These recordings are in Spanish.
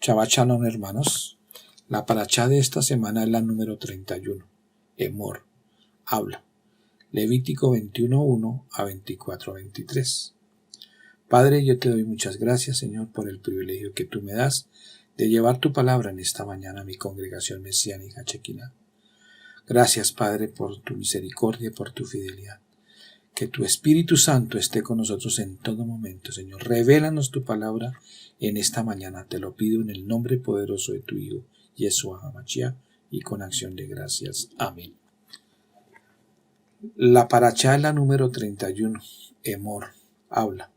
Shabbat Shalom, hermanos. La parashá de esta semana es la número 31. Emor, habla. Levítico 21:1 a 24:23. Padre, yo te doy muchas gracias, Señor, por el privilegio que tú me das de llevar tu palabra en esta mañana a mi congregación mesiánica Shekinah. Gracias, Padre, por tu misericordia y por tu fidelidad. Que tu Espíritu Santo esté con nosotros en todo momento, Señor. Revélanos tu palabra en esta mañana. Te lo pido en el nombre poderoso de tu Hijo, Yeshua HaMashiach, y con acción de gracias. Amén. La parashá es la número 31. Emor, habla.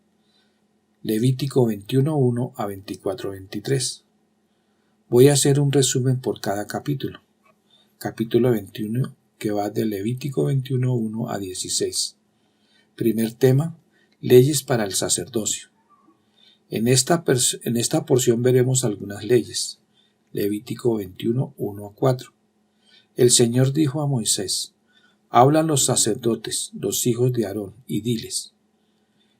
Levítico 21:1 a 24:23. Voy a hacer un resumen por cada capítulo. Capítulo 21, que va de Levítico 21:1 a 16. Primer tema, leyes para el sacerdocio. En esta porción veremos algunas leyes. Levítico 21:1 a 4. El Señor dijo a Moisés: habla a los sacerdotes, los hijos de Aarón, y diles: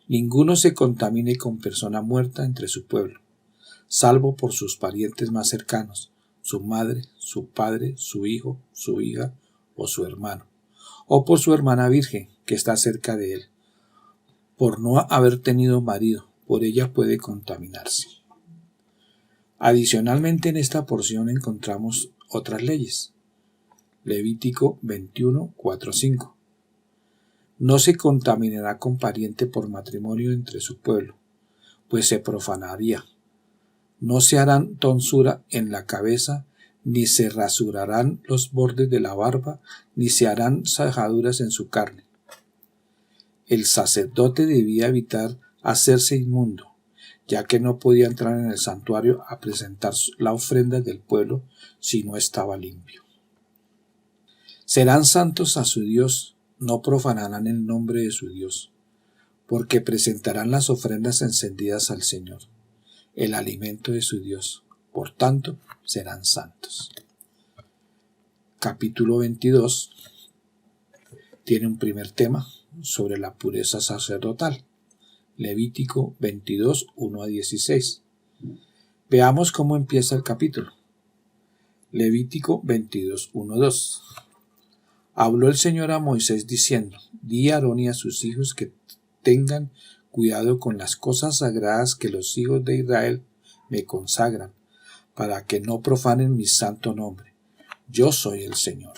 ninguno se contamine con persona muerta entre su pueblo, salvo por sus parientes más cercanos, su madre, su padre, su hijo, su hija o su hermano, o por su hermana virgen que está cerca de él. Por no haber tenido marido, por ella puede contaminarse. Adicionalmente, en esta porción encontramos otras leyes. Levítico 21:4-5. No se contaminará con pariente por matrimonio entre su pueblo, pues se profanaría. No se harán tonsura en la cabeza, ni se rasurarán los bordes de la barba, ni se harán sajaduras en su carne. El sacerdote debía evitar hacerse inmundo, ya que no podía entrar en el santuario a presentar la ofrenda del pueblo si no estaba limpio. Serán santos a su Dios, no profanarán el nombre de su Dios, porque presentarán las ofrendas encendidas al Señor, el alimento de su Dios, por tanto serán santos. Capítulo 22 tiene un primer tema sobre la pureza sacerdotal. Levítico 22:1 a 16. Veamos cómo empieza el capítulo. Levítico 22:1-2. Habló el Señor a Moisés diciendo: di a Aarón y a sus hijos que tengan cuidado con las cosas sagradas que los hijos de Israel me consagran, para que no profanen mi santo nombre. Yo soy el Señor.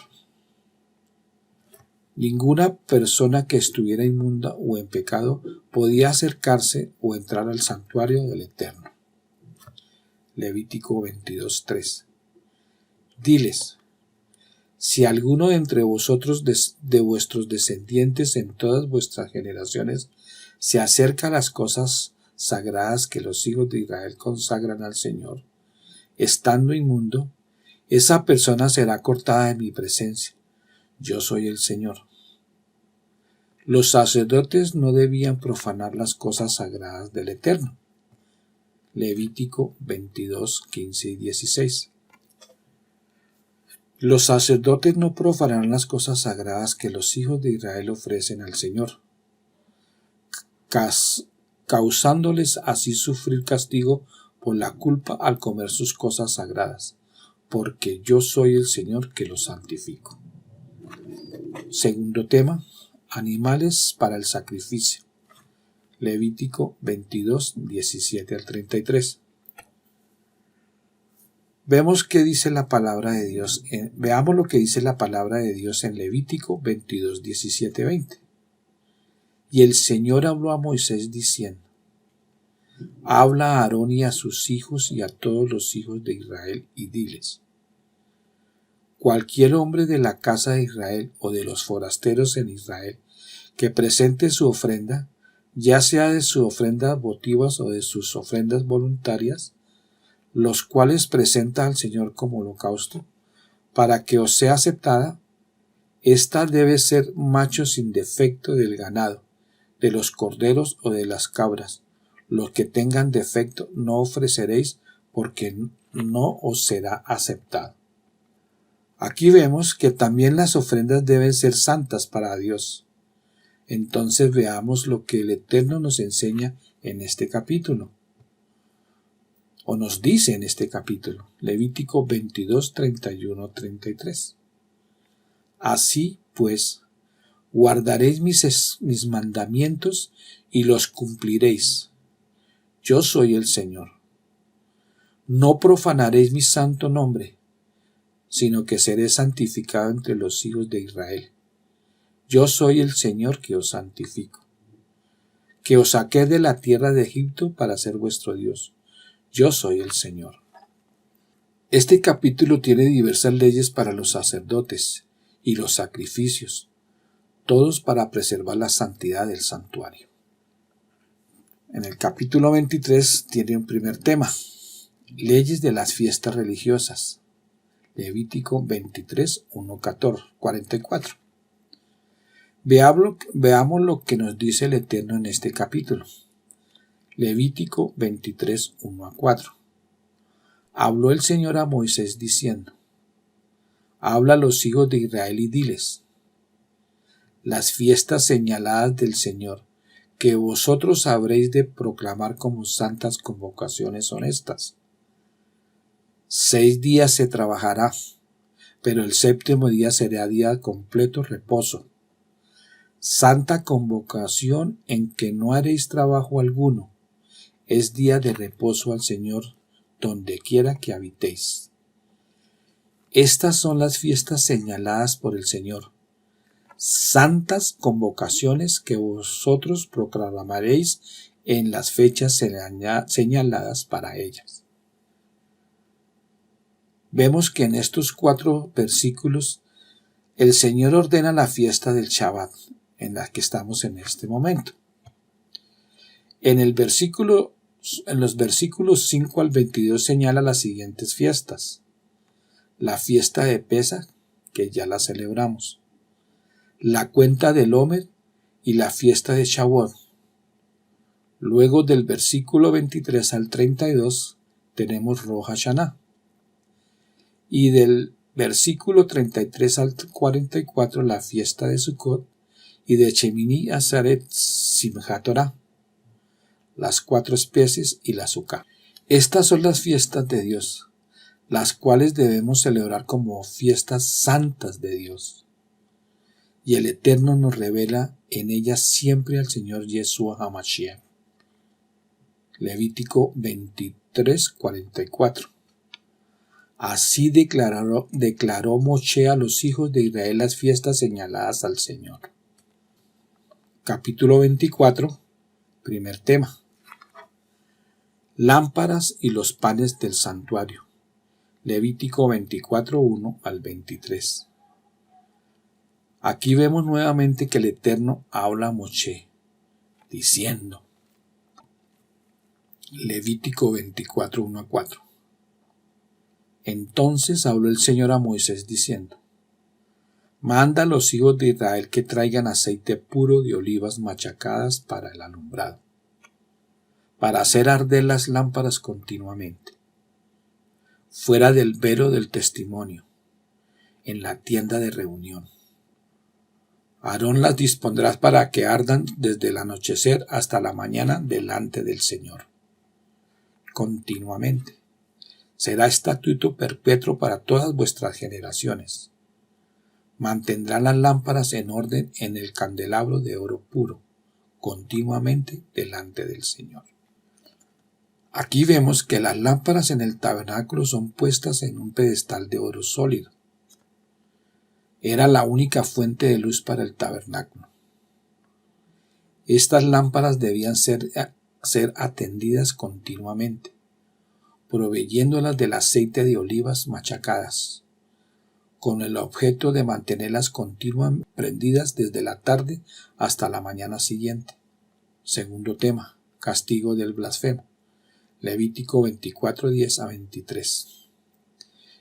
Ninguna persona que estuviera inmunda o en pecado podía acercarse o entrar al santuario del Eterno. Levítico 22:3. Diles: si alguno de entre vosotros de vuestros descendientes en todas vuestras generaciones se acerca a las cosas sagradas que los hijos de Israel consagran al Señor, estando inmundo, esa persona será cortada de mi presencia. Yo soy el Señor. Los sacerdotes no debían profanar las cosas sagradas del Eterno. Levítico 22:15 y 16. Los sacerdotes no profanarán las cosas sagradas que los hijos de Israel ofrecen al Señor, causándoles así sufrir castigo por la culpa al comer sus cosas sagradas, porque yo soy el Señor que los santifico. Segundo tema, animales para el sacrificio. Levítico 22:17-33. Veamos lo que dice la palabra de Dios en Levítico 22:17-20. Y el Señor habló a Moisés diciendo: habla a Aarón y a sus hijos y a todos los hijos de Israel y diles: cualquier hombre de la casa de Israel o de los forasteros en Israel que presente su ofrenda, ya sea de sus ofrendas votivas o de sus ofrendas voluntarias, los cuales presenta al Señor como holocausto, para que os sea aceptada, ésta debe ser macho sin defecto del ganado, de los corderos o de las cabras. Los que tengan defecto no ofreceréis, porque no os será aceptado. Aquí vemos que también las ofrendas deben ser santas para Dios. Entonces veamos lo que el Eterno nos enseña en este capítulo. o nos dice en este capítulo, Levítico 22, 31, 33. Así pues, guardaréis mis mandamientos y los cumpliréis. Yo soy el Señor. No profanaréis mi santo nombre, sino que seré santificado entre los hijos de Israel. Yo soy el Señor que os santifico, que os saqué de la tierra de Egipto para ser vuestro Dios. Yo soy el Señor. Este capítulo tiene diversas leyes para los sacerdotes y los sacrificios, todos para preservar la santidad del santuario. En el capítulo 23 tiene un primer tema, leyes de las fiestas religiosas. Levítico 23, 1, 44. Veamos lo que nos dice el Eterno en este capítulo. Levítico 23, 1 a 4. Habló el Señor a Moisés diciendo: Habla a los hijos de Israel y diles: las fiestas señaladas del Señor, que vosotros habréis de proclamar como santas convocaciones son estas. 6 días se trabajará, pero el séptimo día será día de completo reposo. Santa convocación en que no haréis trabajo alguno. Es día de reposo al Señor, donde quiera que habitéis. Estas son las fiestas señaladas por el Señor, santas convocaciones que vosotros proclamaréis en las fechas señaladas para ellas. Vemos que en estos 4 versículos el Señor ordena la fiesta del Shabbat, en la que estamos en este momento. En los versículos 5 al 22 señala las siguientes fiestas: la fiesta de Pesaj, que ya la celebramos, la cuenta del Omer y la fiesta de Shavuot. Luego del versículo 23 al 32 tenemos Rosh Hashanah, y del versículo 33 al 44 la fiesta de Sukkot, y de Shemini Atzeret Simchat Torah, las 4 especies y la Sukkah. Estas son las fiestas de Dios, las cuales debemos celebrar como fiestas santas de Dios. Y el Eterno nos revela en ellas siempre al Señor Yeshua HaMashiach. Levítico 23, 44. Así declaró Moshe a los hijos de Israel las fiestas señaladas al Señor. Capítulo 24, primer tema. Lámparas y los panes del santuario. Levítico 24, 1 al 23. Aquí vemos nuevamente que el Eterno habla a Moshe, diciendo, Levítico 24, 1 a 4. Entonces habló el Señor a Moisés diciendo: Manda a los hijos de Israel que traigan aceite puro de olivas machacadas para el alumbrado, para hacer arder las lámparas continuamente, fuera del velo del testimonio, en la tienda de reunión. Aarón las dispondrá para que ardan desde el anochecer hasta la mañana delante del Señor, continuamente. Será estatuto perpetuo para todas vuestras generaciones. Mantendrán las lámparas en orden en el candelabro de oro puro, continuamente delante del Señor. Aquí vemos que las lámparas en el tabernáculo son puestas en un pedestal de oro sólido. Era la única fuente de luz para el tabernáculo. Estas lámparas debían ser atendidas continuamente, proveyéndolas del aceite de olivas machacadas, con el objeto de mantenerlas continuamente prendidas desde la tarde hasta la mañana siguiente. Segundo tema, castigo del blasfemo. Levítico 24, 10 a 23.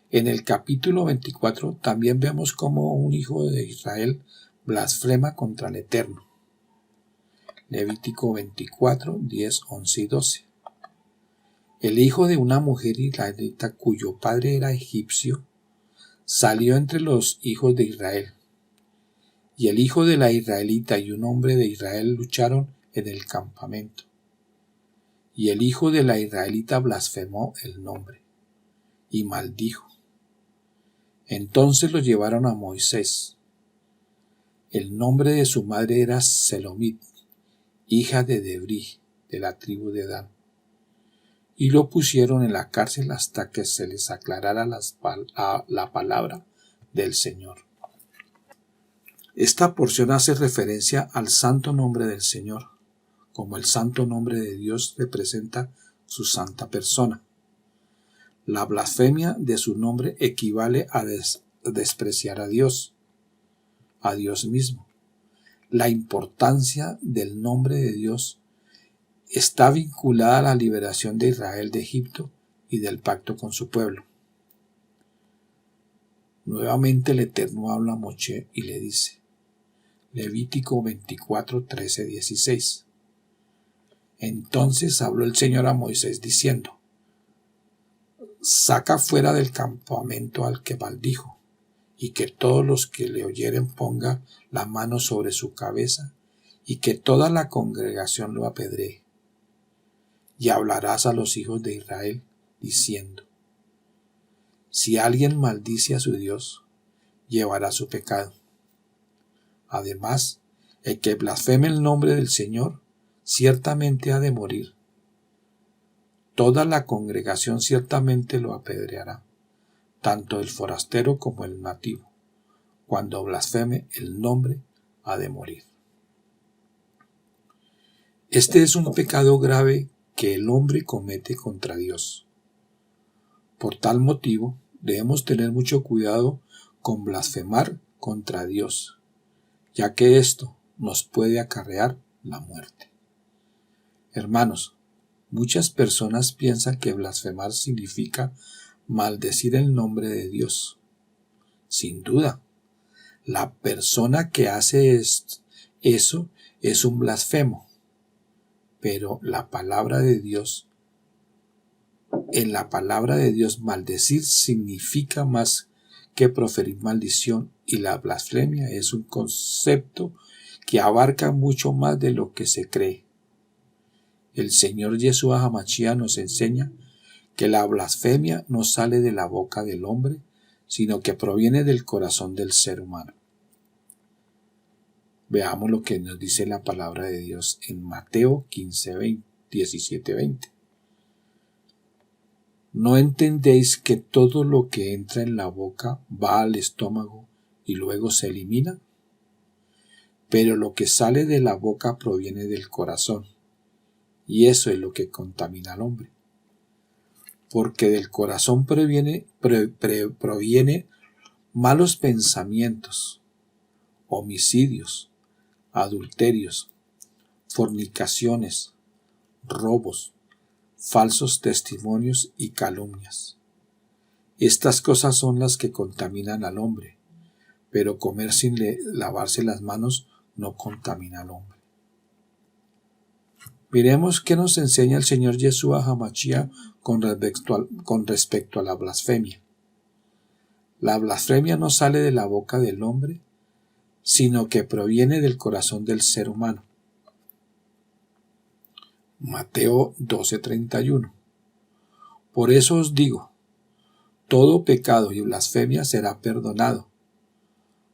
En el capítulo 24 también vemos cómo un hijo de Israel blasfema contra el Eterno. Levítico 24, 10, 11 y 12. El hijo de una mujer israelita cuyo padre era egipcio salió entre los hijos de Israel, y el hijo de la israelita y un hombre de Israel lucharon en el campamento. Y el hijo de la israelita blasfemó el nombre y maldijo. Entonces lo llevaron a Moisés. El nombre de su madre era Selomit, hija de Debrí, de la tribu de Dan. Y lo pusieron en la cárcel hasta que se les aclarara la palabra del Señor. Esta porción hace referencia al santo nombre del Señor, como el santo nombre de Dios representa su santa persona. La blasfemia de su nombre equivale a despreciar a Dios mismo. La importancia del nombre de Dios está vinculada a la liberación de Israel de Egipto y del pacto con su pueblo. Nuevamente el Eterno habla a Moshe y le dice, Levítico 24, 13, 16. Entonces habló el Señor a Moisés diciendo, saca fuera del campamento al que maldijo, y que todos los que le oyeren pongan la mano sobre su cabeza, y que toda la congregación lo apedree. Y hablarás a los hijos de Israel, diciendo, si alguien maldice a su Dios, llevará su pecado. Además, el que blasfeme el nombre del Señor, ciertamente ha de morir. Toda la congregación ciertamente lo apedreará, tanto el forastero como el nativo. Cuando blasfeme el nombre, ha de morir. Este es un pecado grave que el hombre comete contra Dios. Por tal motivo, debemos tener mucho cuidado con blasfemar contra Dios, ya que esto nos puede acarrear la muerte. Hermanos, muchas personas piensan que blasfemar significa maldecir el nombre de Dios. Sin duda, la persona que hace eso es un blasfemo, pero en la palabra de Dios, maldecir significa más que proferir maldición, y la blasfemia es un concepto que abarca mucho más de lo que se cree. El Señor Yeshua HaMashiach nos enseña que la blasfemia no sale de la boca del hombre, sino que proviene del corazón del ser humano. Veamos lo que nos dice la palabra de Dios en Mateo 17:20. ¿No entendéis que todo lo que entra en la boca va al estómago y luego se elimina? Pero lo que sale de la boca proviene del corazón, y eso es lo que contamina al hombre. Porque del corazón proviene malos pensamientos, homicidios, adulterios, fornicaciones, robos, falsos testimonios y calumnias. Estas cosas son las que contaminan al hombre, pero comer sin lavarse las manos no contamina al hombre. Miremos qué nos enseña el Señor Yeshua HaMashiach con respecto a la blasfemia. La blasfemia no sale de la boca del hombre, sino que proviene del corazón del ser humano. Mateo 12:31. Por eso os digo, todo pecado y blasfemia será perdonado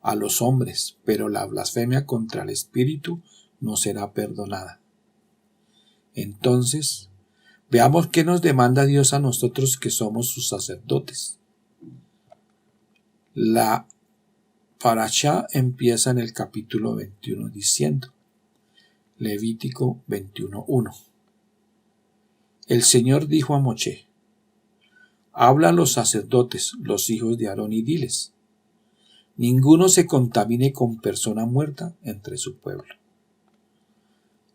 a los hombres, pero la blasfemia contra el Espíritu no será perdonada. Entonces, veamos qué nos demanda Dios a nosotros que somos sus sacerdotes. La parashá empieza en el capítulo 21 diciendo, Levítico 21:1. El Señor dijo a Moshe, habla a los sacerdotes, los hijos de Aarón, y diles, ninguno se contamine con persona muerta entre su pueblo.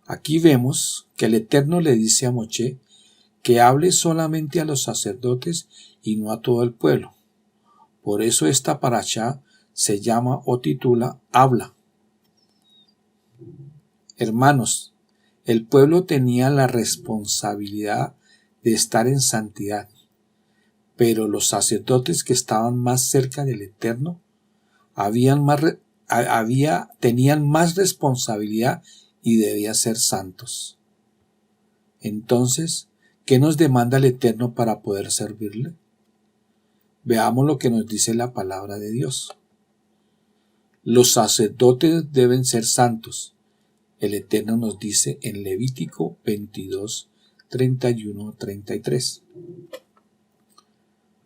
Aquí vemos que el Eterno le dice a Moshe que hable solamente a los sacerdotes y no a todo el pueblo. Por eso esta parashá se llama o titula Habla. Hermanos, el pueblo tenía la responsabilidad de estar en santidad, pero los sacerdotes que estaban más cerca del Eterno tenían más responsabilidad y debían ser santos. Entonces, ¿qué nos demanda el Eterno para poder servirle? Veamos lo que nos dice la palabra de Dios. Los sacerdotes deben ser santos. El Eterno nos dice en Levítico 22, 31, 33.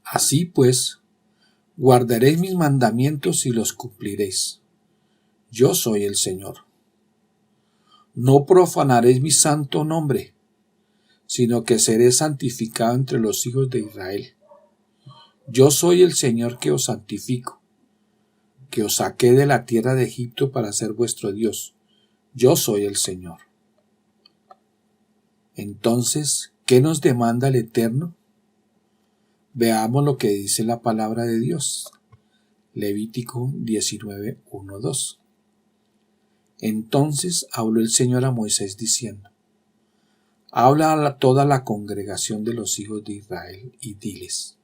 Así pues, guardaréis mis mandamientos y los cumpliréis. Yo soy el Señor. No profanaréis mi santo nombre, sino que seré santificado entre los hijos de Israel. Yo soy el Señor que os santifico, que os saqué de la tierra de Egipto para ser vuestro Dios. Yo soy el Señor. Entonces, ¿qué nos demanda el Eterno? Veamos lo que dice la palabra de Dios. Levítico 19, 1, 2. Entonces habló el Señor a Moisés diciendo: Habla a toda la congregación de los hijos de Israel y diles: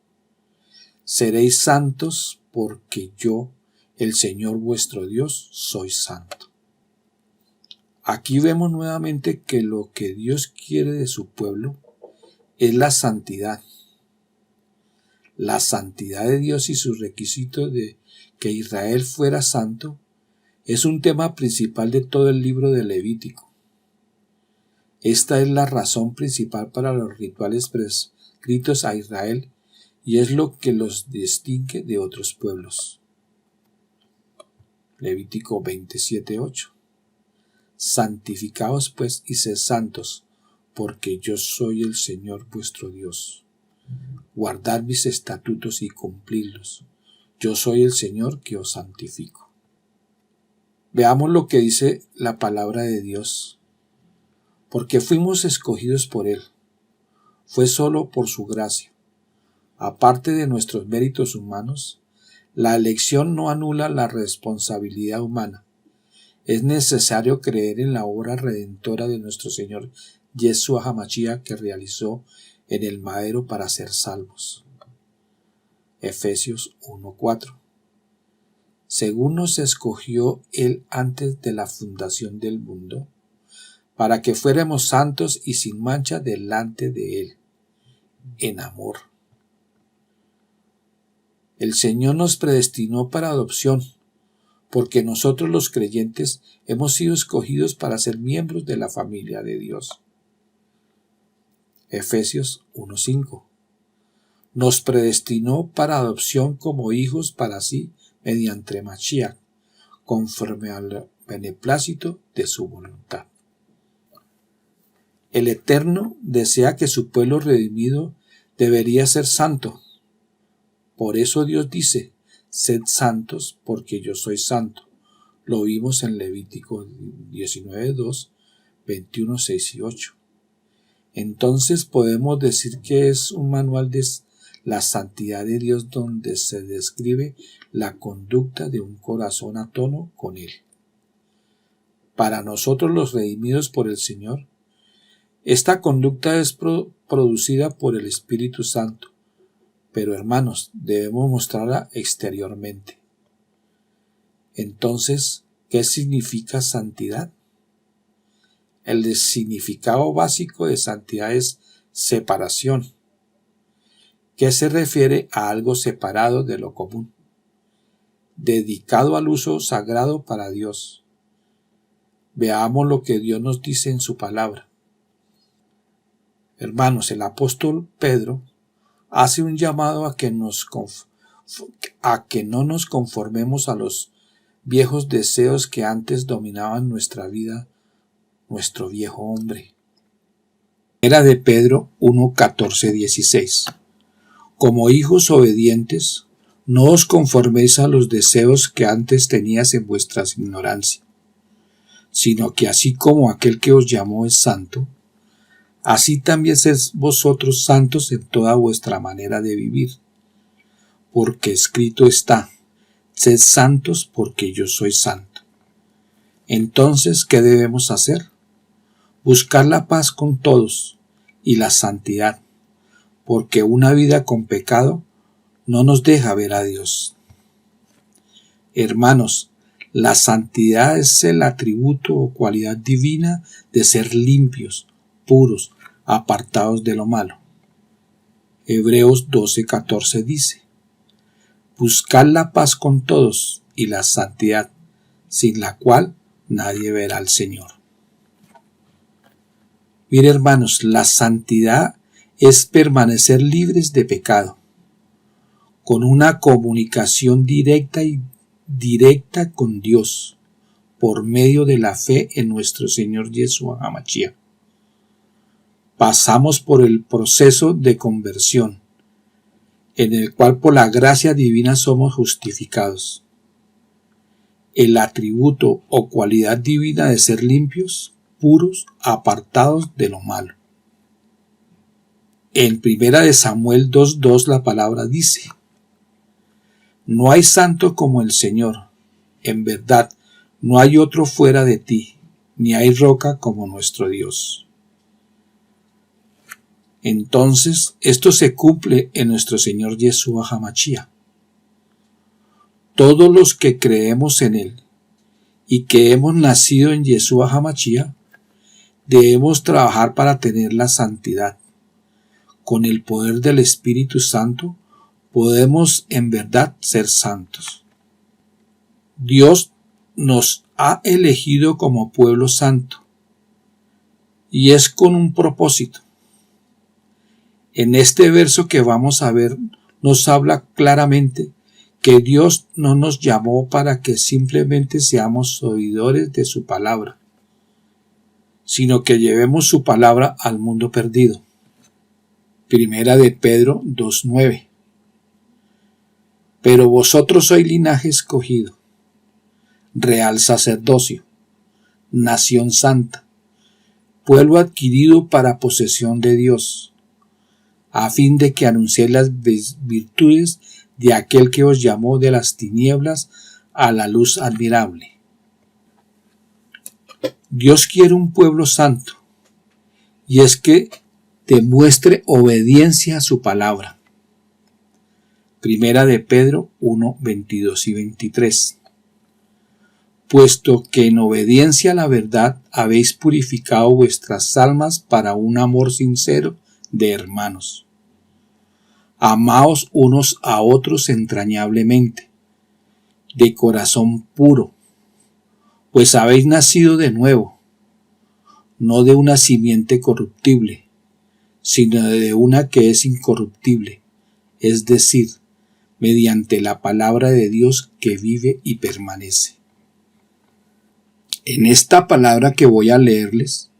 Seréis santos porque yo, el Señor vuestro Dios, soy santo. Aquí vemos nuevamente que lo que Dios quiere de su pueblo es la santidad. La santidad de Dios y sus requisitos de que Israel fuera santo es un tema principal de todo el libro de Levítico. Esta es la razón principal para los rituales prescritos a Israel y es lo que los distingue de otros pueblos. Levítico 27, 8. Santificaos pues y sed santos, porque yo soy el Señor vuestro Dios. Guardad mis estatutos y cumplidlos. Yo soy el Señor que os santifico. Veamos lo que dice la palabra de Dios. Porque fuimos escogidos por Él. Fue solo por su gracia. Aparte de nuestros méritos humanos, la elección no anula la responsabilidad humana. Es necesario creer en la obra redentora de nuestro Señor Yeshua HaMashiach que realizó en el madero para ser salvos. Efesios 1:4. Según nos escogió Él antes de la fundación del mundo, para que fuéramos santos y sin mancha delante de Él, en amor. El Señor nos predestinó para adopción, porque nosotros los creyentes hemos sido escogidos para ser miembros de la familia de Dios. Efesios 1:5. Nos predestinó para adopción como hijos para sí mediante Mashiach, conforme al beneplácito de su voluntad. El Eterno desea que su pueblo redimido debería ser santo. Por eso Dios dice: sed santos porque yo soy santo. Lo vimos en Levítico 19:2, 21, 6 y 8. Entonces podemos decir que es un manual de la santidad de Dios donde se describe la conducta de un corazón a tono con Él. Para nosotros los redimidos por el Señor, esta conducta es producida por el Espíritu Santo, pero hermanos, debemos mostrarla exteriormente. Entonces, ¿qué significa santidad? El significado básico de santidad es separación, que se refiere a algo separado de lo común, dedicado al uso sagrado para Dios. Veamos lo que Dios nos dice en su palabra. Hermanos, el apóstol Pedro hace un llamado a que no nos conformemos a los viejos deseos que antes dominaban nuestra vida, nuestro viejo hombre. Era de Pedro 1:14-16. Como hijos obedientes, no os conforméis a los deseos que antes tenías en vuestra ignorancia, sino que así como aquel que os llamó es santo, así también sed vosotros santos en toda vuestra manera de vivir. Porque escrito está: sed santos porque yo soy santo. Entonces, ¿qué debemos hacer? Buscar la paz con todos y la santidad, porque una vida con pecado no nos deja ver a Dios. Hermanos, la santidad es el atributo o cualidad divina de ser limpios, puros, apartados de lo malo. Hebreos 12:14 dice: buscad la paz con todos y la santidad, sin la cual nadie verá al Señor. Mire, hermanos, la santidad es permanecer libres de pecado, con una comunicación directa con Dios, por medio de la fe en nuestro Señor Yeshua HaMashiach. Pasamos por el proceso de conversión, en el cual por la gracia divina somos justificados. El atributo o cualidad divina de ser limpios, puros, apartados de lo malo. En 1 Samuel 2:2 la palabra dice: no hay santo como el Señor, en verdad no hay otro fuera de ti, ni hay roca como nuestro Dios. Entonces, esto se cumple en nuestro Señor Yeshua HaMashiach. Todos los que creemos en Él y que hemos nacido en Yeshua HaMashiach, debemos trabajar para tener la santidad. Con el poder del Espíritu Santo, podemos en verdad ser santos. Dios nos ha elegido como pueblo santo, y es con un propósito. En este verso que vamos a ver, nos habla claramente que Dios no nos llamó para que simplemente seamos oidores de su palabra, sino que llevemos su palabra al mundo perdido. 1 de Pedro 2:9. Pero vosotros sois linaje escogido, real sacerdocio, nación santa, pueblo adquirido para posesión de Dios, a fin de que anunciéis las virtudes de aquel que os llamó de las tinieblas a la luz admirable. Dios quiere un pueblo santo, y es que demuestre obediencia a su palabra. 1 de Pedro 1:22 y 23. Puesto que en obediencia a la verdad habéis purificado vuestras almas para un amor sincero de hermanos. Amaos unos a otros entrañablemente, de corazón puro, pues habéis nacido de nuevo, no de una simiente corruptible, sino de una que es incorruptible, es decir, mediante la palabra de Dios que vive y permanece. En esta palabra que voy a leerles,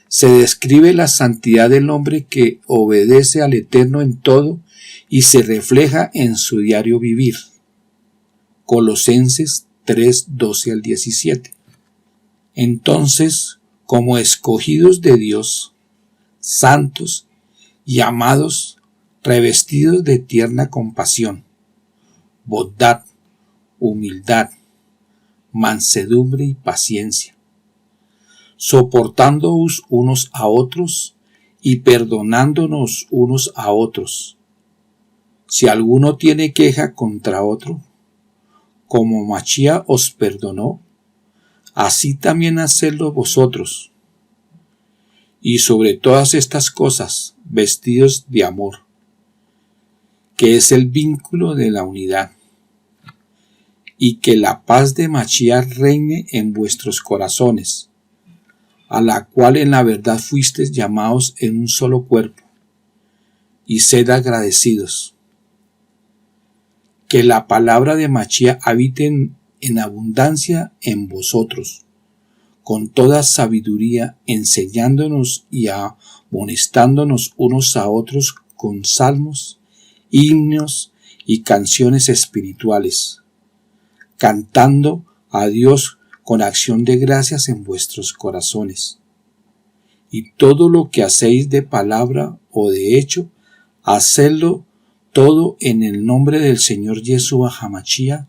se describe la santidad del hombre que obedece al Eterno en todo y se refleja en su diario vivir. Colosenses 3:12 al 17. Entonces, como escogidos de Dios, santos y amados, revestidos de tierna compasión, bondad, humildad, mansedumbre y paciencia, soportándoos unos a otros y perdonándonos unos a otros. Si alguno tiene queja contra otro, como Mashiach os perdonó, así también hacedlo vosotros. Y sobre todas estas cosas, vestidos de amor, que es el vínculo de la unidad, y que la paz de Mashiach reine en vuestros corazones, a la cual en la verdad fuisteis llamados en un solo cuerpo, y sed agradecidos. Que la palabra de Mashiach habite en abundancia en vosotros, con toda sabiduría, enseñándonos y amonestándonos unos a otros con salmos, himnos y canciones espirituales, cantando a Dios con acción de gracias en vuestros corazones. Y todo lo que hacéis de palabra o de hecho, hacedlo todo en el nombre del Señor Yeshua HaMashiach,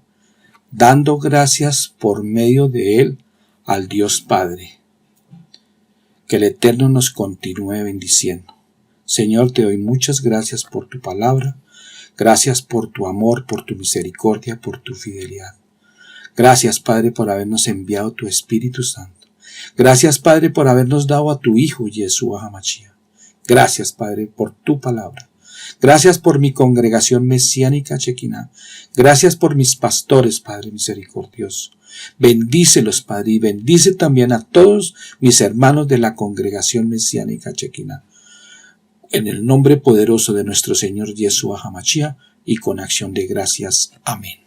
dando gracias por medio de él al Dios Padre. Que el Eterno nos continúe bendiciendo. Señor, te doy muchas gracias por tu palabra, gracias por tu amor, por tu misericordia, por tu fidelidad. Gracias, Padre, por habernos enviado tu Espíritu Santo. Gracias, Padre, por habernos dado a tu Hijo, Yeshua HaMashiach. Gracias, Padre, por tu palabra. Gracias por mi congregación mesiánica Shekinah. Gracias por mis pastores, Padre misericordioso. Bendícelos, Padre, y bendice también a todos mis hermanos de la congregación mesiánica Shekinah. En el nombre poderoso de nuestro Señor Yeshua HaMashiach y con acción de gracias. Amén.